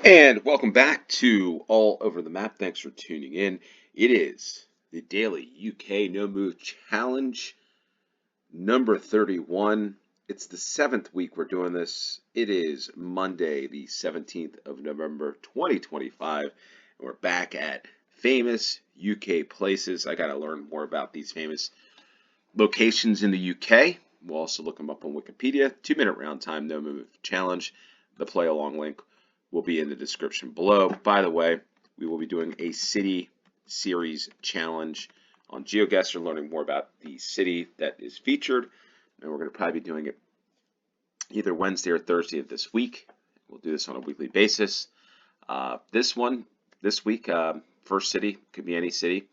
And welcome back to All Over the Map. Thanks for tuning in. It is the daily UK No Move Challenge number 31. It's the seventh week we're doing this. It is Monday, the 17th of November, 2025. And we're back at famous UK places. I got to learn more about these famous locations in the UK. We'll also look them up on Wikipedia. 2-minute round time, No Move Challenge. The play along link will be in the description below. By the way, we will be doing a city series challenge on GeoGuessr, learning more about the city that is featured. And we're going to probably be doing it either Wednesday or Thursday of this week. We'll do this on a weekly basis. This week, first city, could be any city.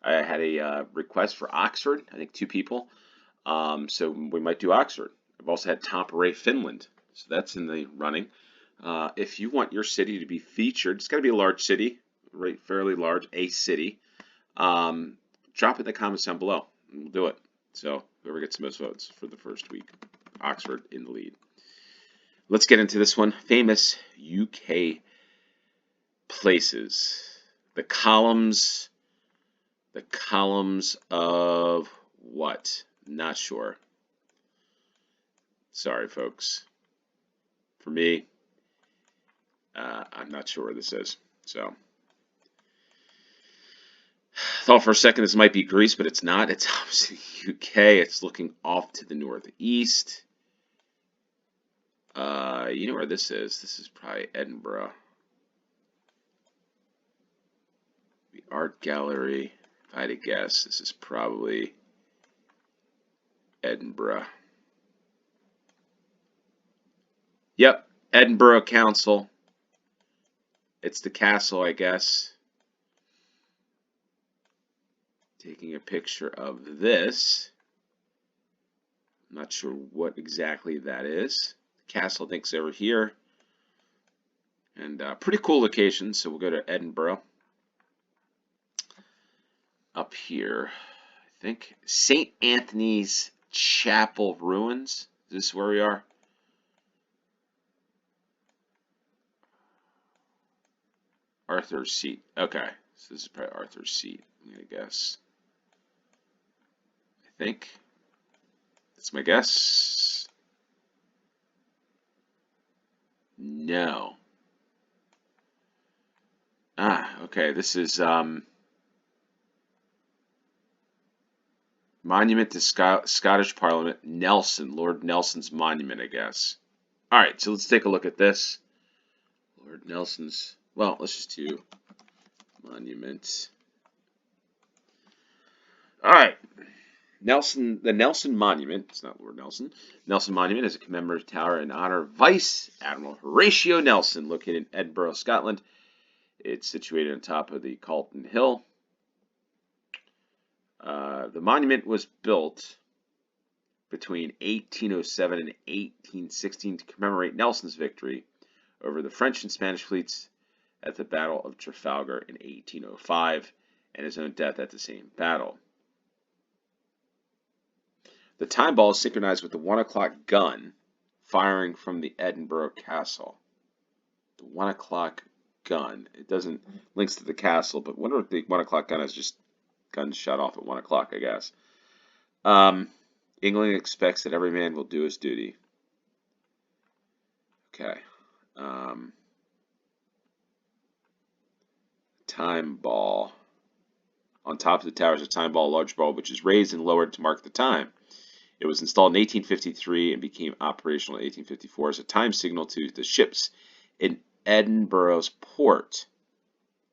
I had a request for Oxford, I think 2 people. So we might do Oxford. I've also had Tampere, Finland. So that's in the running. If you want your city to be featured, it's got to be a large city, right? Fairly large, a city. Drop it in the comments down below. And we'll do it. So whoever gets the most votes for the first week, Oxford in the lead. Let's get into this one. Famous UK places. The columns of what? Not sure. Sorry, folks. For me, I'm not sure where this is. So, thought for a second this might be Greece, but it's not. It's obviously UK. It's looking off to the northeast. You know where this is? This is probably Edinburgh. The art gallery. If I had to guess, this is probably Edinburgh. Yep, Edinburgh Council. It's the castle, I guess. Taking a picture of this. I'm not sure what exactly that is. The castle, I think, is over here. And pretty cool location, so we'll go to Edinburgh. Up here, I think, St. Anthony's Chapel ruins. Is this where we are? Arthur's Seat. Okay, so this is probably Arthur's Seat, I'm going to guess. I think. That's my guess. No. Okay, this is Monument to Scottish Parliament, Nelson, Lord Nelson's monument, I guess. All right, so let's take a look at this. Lord Nelson's, well, let's just do monument. All right, the Nelson Monument, it's not Lord Nelson. Nelson Monument is a commemorative tower in honor of Vice Admiral Horatio Nelson, located in Edinburgh, Scotland. It's situated on top of the Calton Hill. The monument was built between 1807 and 1816 to commemorate Nelson's victory over the French and Spanish fleets at the Battle of Trafalgar in 1805 and his own death at the same battle. The time ball is synchronized with the 1 o'clock gun firing from the Edinburgh Castle. The 1 o'clock gun. It doesn't links to the castle, but wonder if the 1 o'clock gun is just guns shot off at 1 o'clock, I guess. England expects that every man will do his duty. Okay. Time ball. On top of the tower is a time ball, a large ball, which is raised and lowered to mark the time. It was installed in 1853 and became operational in 1854 as a time signal to the ships in Edinburgh's port.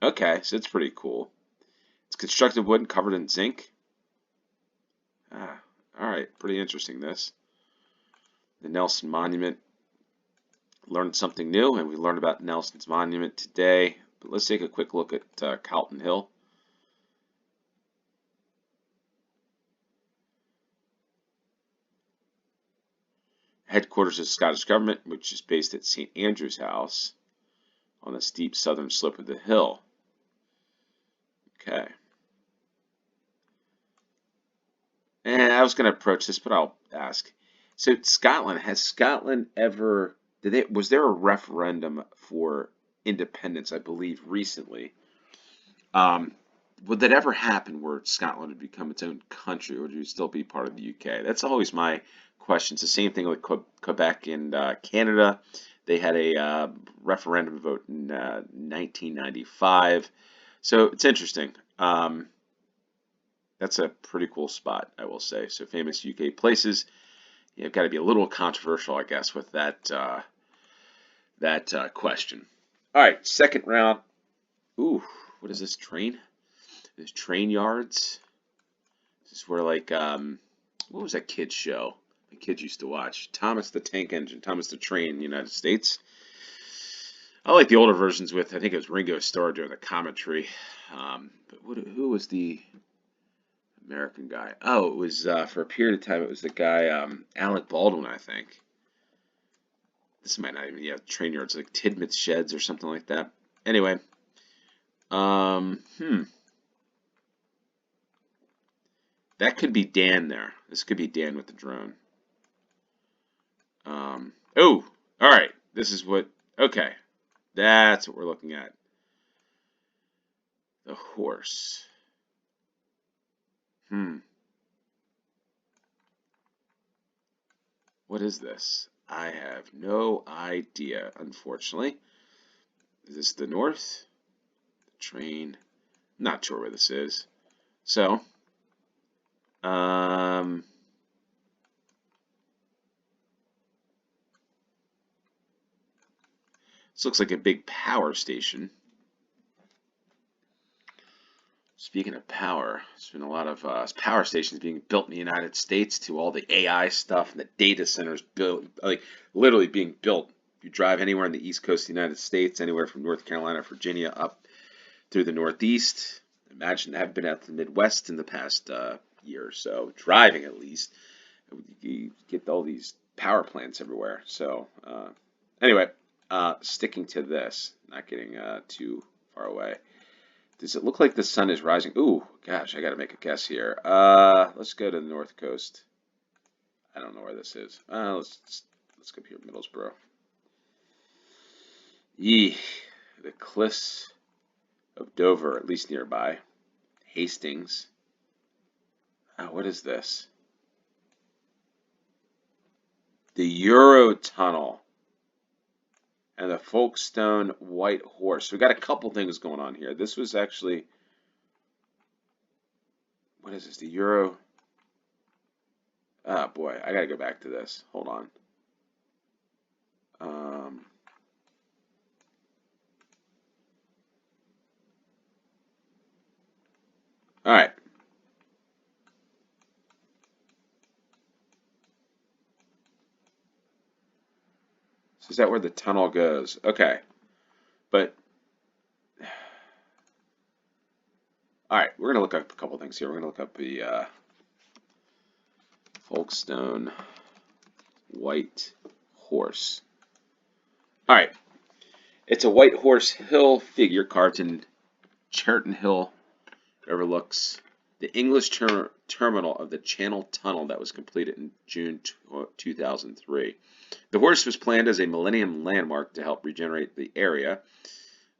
Okay, so it's pretty cool. It's constructed wood and covered in zinc. All right, pretty interesting this. The Nelson Monument. Learned something new, and we learned about Nelson's Monument today. But let's take a quick look at Calton Hill. Headquarters of the Scottish Government, which is based at St. Andrew's House on the steep southern slope of the hill. Okay. And I was going to approach this, but I'll ask. So Scotland, has Scotland ever, was there a referendum for independence, I believe, recently. Um, would that ever happen where Scotland would become its own country, or would you still be part of the UK? That's always my question. It's the same thing with Quebec and Canada. They had a referendum vote in 1995. So it's interesting. That's a pretty cool spot, I will say. So famous UK places. You've got to be a little controversial, I guess, with that question. All right, second round. Ooh, what is this train? There's train yards. This is where what was that kid's show? The kids used to watch Thomas the Tank Engine, Thomas the Train in the United States. I like the older versions with I think it was Ringo Starr doing the commentary. But who was the American guy? Oh, it was for a period of time. It was the guy Alec Baldwin, I think. This might not even train yards like Tidmouth Sheds or something like that. Anyway, um, hmm. That could be Dan there. This could be Dan with the drone. Oh, all right. This is what, okay. That's what we're looking at. The horse. What is this? I have no idea, unfortunately. Is this the north? The train. Not sure where this is. So, this looks like a big power station. Speaking of power, there's been a lot of power stations being built in the United States to all the AI stuff and the data centers built, like literally being built. If you drive anywhere on the East Coast of the United States, anywhere from North Carolina, Virginia, up through the Northeast, imagine I've been out to the Midwest in the past year or so, driving at least, you get all these power plants everywhere. So anyway, sticking to this, not getting too far away. Does it look like the sun is rising? Ooh, gosh, I got to make a guess here. Let's go to the North Coast. I don't know where this is. Let's go up here, Middlesbrough. Yee, the cliffs of Dover, at least nearby. Hastings. What is this? The Eurotunnel and the Folkestone White Horse. We got a couple things going on here. This was actually, what is this? The Euro. Ah, boy, I gotta go back to this. Hold on. All right. So is that where the tunnel goes? Okay. But all right, we're gonna look up a couple things here. We're gonna look up the Folkestone White Horse. All right, it's a white horse hill figure carved in Cheriton Hill, overlooks the English terminal of the Channel Tunnel that was completed in June 2003. The horse was planned as a Millennium Landmark to help regenerate the area.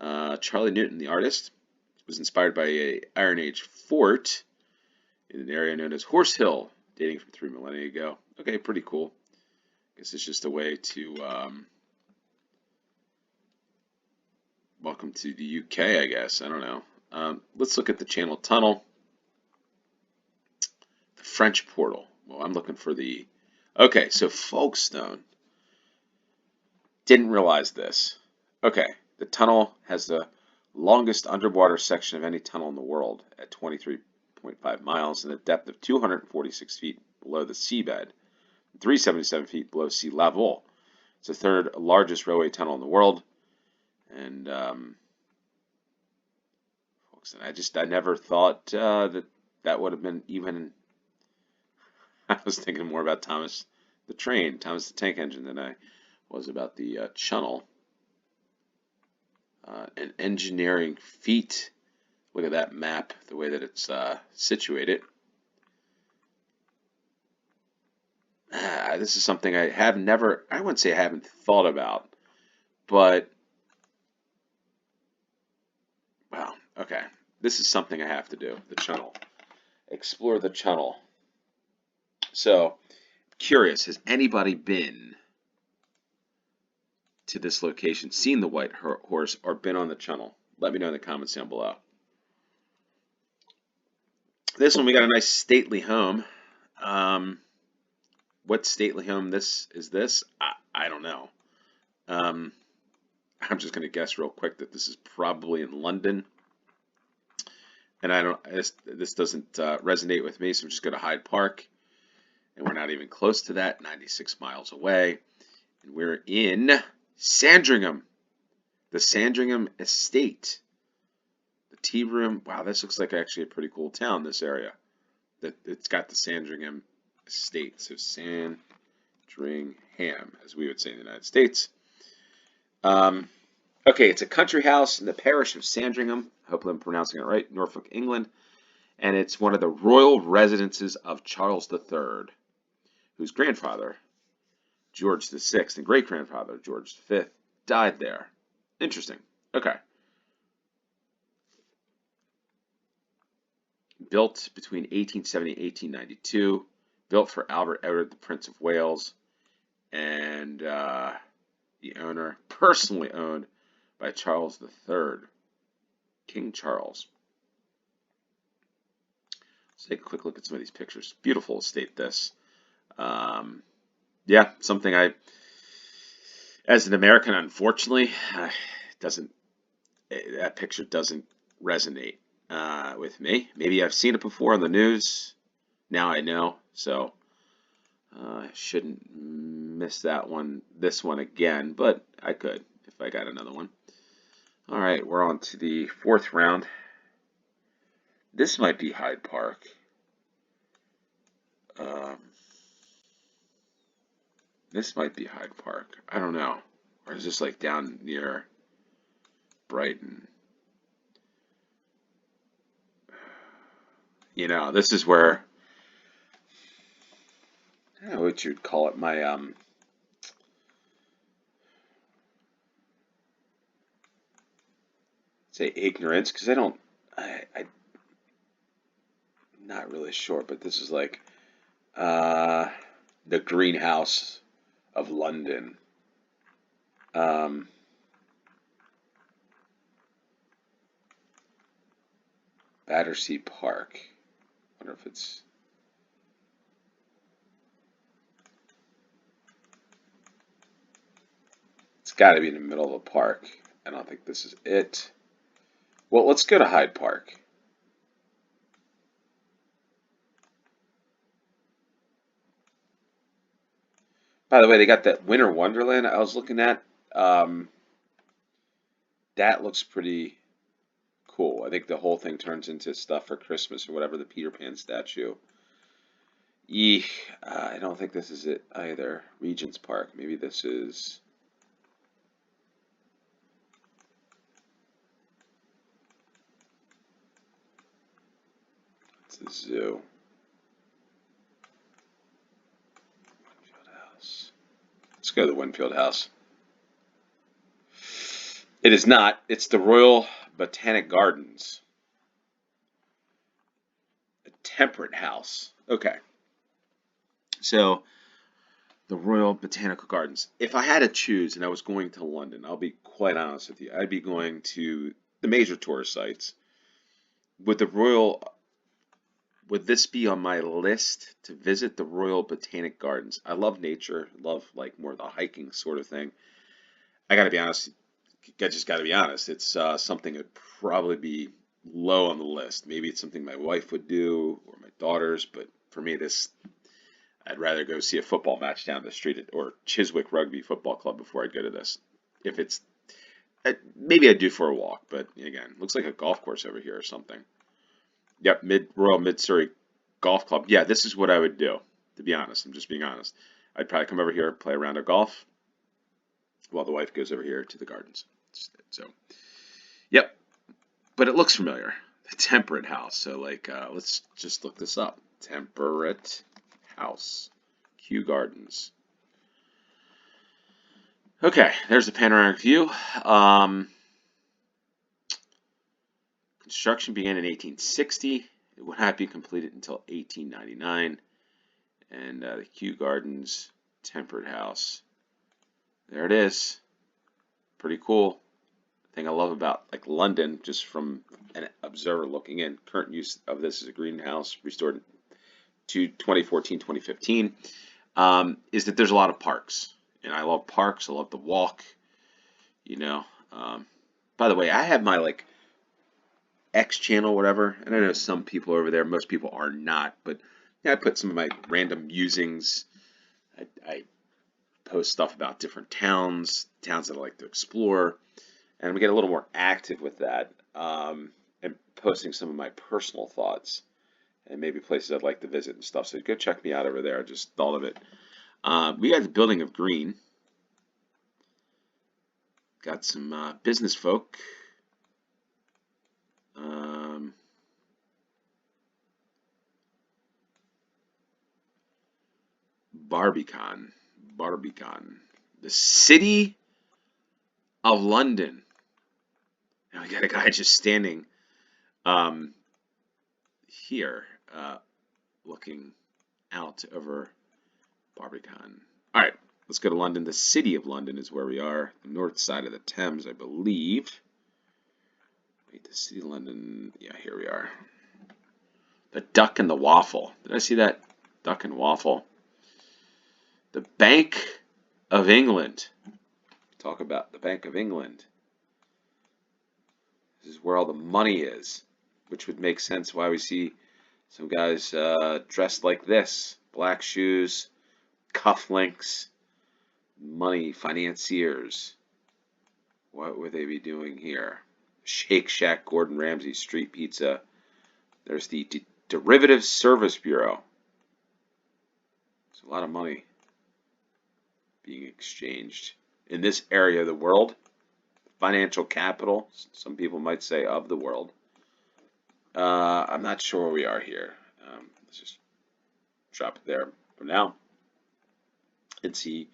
Charlie Newton, the artist, was inspired by an Iron Age fort in an area known as Horse Hill, dating from 3 millennia ago. Okay, pretty cool. I guess it's just a way to welcome to the UK, I guess. I don't know. Let's look at the Channel Tunnel. The French portal. Well, I'm looking for the... Okay, so Folkestone. Didn't realize this. Okay, the tunnel has the longest underwater section of any tunnel in the world at 23.5 miles and a depth of 246 feet below the seabed, 377 feet below sea level. It's the third largest railway tunnel in the world. And I never thought that would have been even. I was thinking more about Thomas the Tank Engine than I was about the tunnel. An engineering feat. Look at that map, the way that it's situated. This is something I wouldn't say I haven't thought about, but This is something I have to do. The Channel. Explore the Channel. So, curious, has anybody been to this location, seen the White Horse, or been on the Channel? Let me know in the comments down below. This one, we got a nice stately home. What stately home this is this? I don't know. I'm just going to guess real quick that this is probably in London. And this doesn't resonate with me, so I'm just going to Hyde Park. And we're not even close to that, 96 miles away. And we're in Sandringham, the Sandringham Estate. The tea room. Wow, this looks like actually a pretty cool town, this area. It's got the Sandringham Estate. So Sandringham, as we would say in the United States. Okay, it's a country house in the parish of Sandringham. Hopefully I'm pronouncing it right. Norfolk, England. And it's one of the royal residences of Charles III, whose grandfather, George VI, and great-grandfather, George V, died there. Interesting. Okay. Built between 1870 and 1892. Built for Albert Edward, the Prince of Wales. And the owner, personally owned by Charles III, King Charles. Let's take a quick look at some of these pictures. Beautiful estate, this. Yeah, something as an American, unfortunately, that picture doesn't resonate with me. Maybe I've seen it before on the news. Now I know, so I shouldn't miss this one again, but I could if I got another one. All right, we're on to the fourth round. This might be Hyde Park. This might be Hyde Park. I don't know. Or is this like down near Brighton? You know, this is where, I don't know what you'd call it, my say ignorance, because I'm not really sure, but this is like the greenhouse of London. Battersea Park. I wonder if it's got to be in the middle of a park. I don't think this is it. Well, let's go to Hyde Park. By the way, they got that Winter Wonderland I was looking at. That looks pretty cool. I think the whole thing turns into stuff for Christmas or whatever, the Peter Pan statue. Eek, I don't think this is it either. Regent's Park. Maybe this is... It's the zoo. Winfield House. Let's go to the Winfield House. It is not. It's the Royal Botanic Gardens. A temperate house. Okay. So, the Royal Botanical Gardens. If I had to choose and I was going to London, I'll be quite honest with you, I'd be going to the major tourist sites. Would this be on my list to visit the Royal Botanic Gardens? I love nature, love like more the hiking sort of thing. I gotta be honest, I just gotta be honest. It's something that would probably be low on the list. Maybe it's something my wife would do or my daughters, but for me, I'd rather go see a football match down the street or Chiswick Rugby Football Club before I'd go to this. If it's maybe I'd do for a walk, but again, looks like a golf course over here or something. Yep, Royal Mid Surrey Golf Club. Yeah, this is what I would do. To be honest, I'm just being honest. I'd probably come over here, play a round of golf, while the wife goes over here to the gardens. So, yep. But it looks familiar. The Temperate House. So, like, let's just look this up. Temperate House. Kew Gardens. Okay, there's the panoramic view. Construction began in 1860. It would not be completed until 1899. And the Kew Gardens Temperate House. There it is. Pretty cool. Thing I love about like London, just from an observer looking in, current use of this as a greenhouse, restored to 2014, 2015, is that there's a lot of parks. And I love parks. I love the walk, you know. By the way, I have my like X channel, whatever, and I know some people over there, most people are not, but yeah, I put some of my random musings. I post stuff about different towns that I like to explore, and we get a little more active with that, and posting some of my personal thoughts and maybe places I'd like to visit and stuff. So go check me out over there. I just thought of it. We got the Building of Green. Got some business folk. Barbican. The City of London. Now we got a guy just standing here, looking out over Barbican. All right, let's go to London. The City of London is where we are. The north side of the Thames, I believe. Wait, the City of London. Yeah, here we are. The Duck and the Waffle. Did I see that? Duck and Waffle. The Bank of England. Talk about the Bank of England. This is where all the money is, which would make sense why we see some guys dressed like this. Black shoes, cufflinks, money financiers. What would they be doing here? Shake Shack, Gordon Ramsay, Street Pizza. There's the Derivative Service Bureau. There's a lot of money being exchanged in this area of the world. Financial capital, some people might say, of the world. I'm not sure where we are here. Let's just drop it there for now and see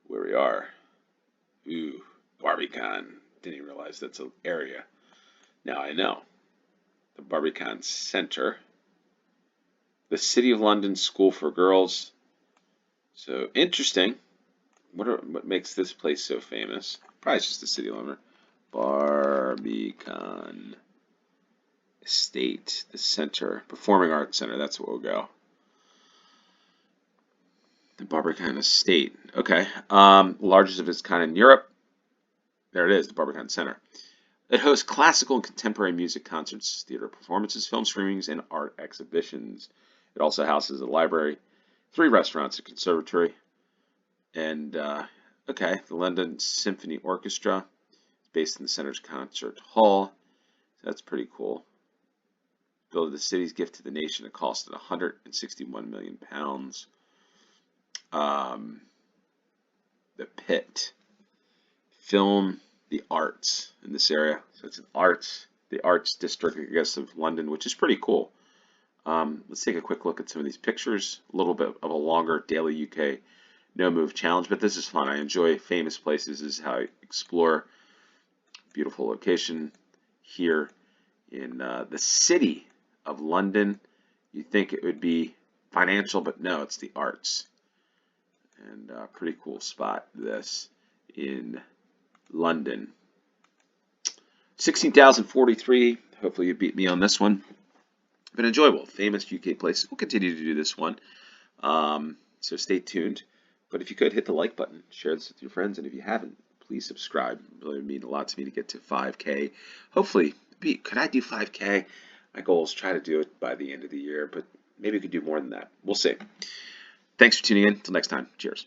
where we are. Ooh, Barbican. Didn't even realize that's an area. Now I know. The Barbican Center. The City of London School for Girls. So interesting. What makes this place so famous? Probably it's just the City of London. Barbican Estate, the Center, Performing Arts Center. That's where we'll go. The Barbican Estate. Okay. Largest of its kind in Europe. There it is, the Barbican Center. It hosts classical and contemporary music concerts, theater performances, film screenings, and art exhibitions. It also houses a library, 3 restaurants, a conservatory, and okay, the London Symphony Orchestra is based in the center's concert hall. So that's pretty cool. Built the city's gift to the nation. It costed £161 million. The Pit, film, the arts in this area. So it's the arts district, I guess, of London, which is pretty cool. Let's take a quick look at some of these pictures. A little bit of a longer daily UK no move challenge, but this is fun. I enjoy famous places. This is how I explore. Beautiful location here in the City of London. You'd think it would be financial, but no, it's the arts. And pretty cool spot, this, in London. 16,043. Hopefully you beat me on this one. Been enjoyable. Famous UK places. We'll continue to do this one. So stay tuned. But if you could, hit the like button. Share this with your friends. And if you haven't, please subscribe. It really means a lot to me to get to 5K. Hopefully, could I do 5K? My goal is try to do it by the end of the year. But maybe we could do more than that. We'll see. Thanks for tuning in. Until next time. Cheers.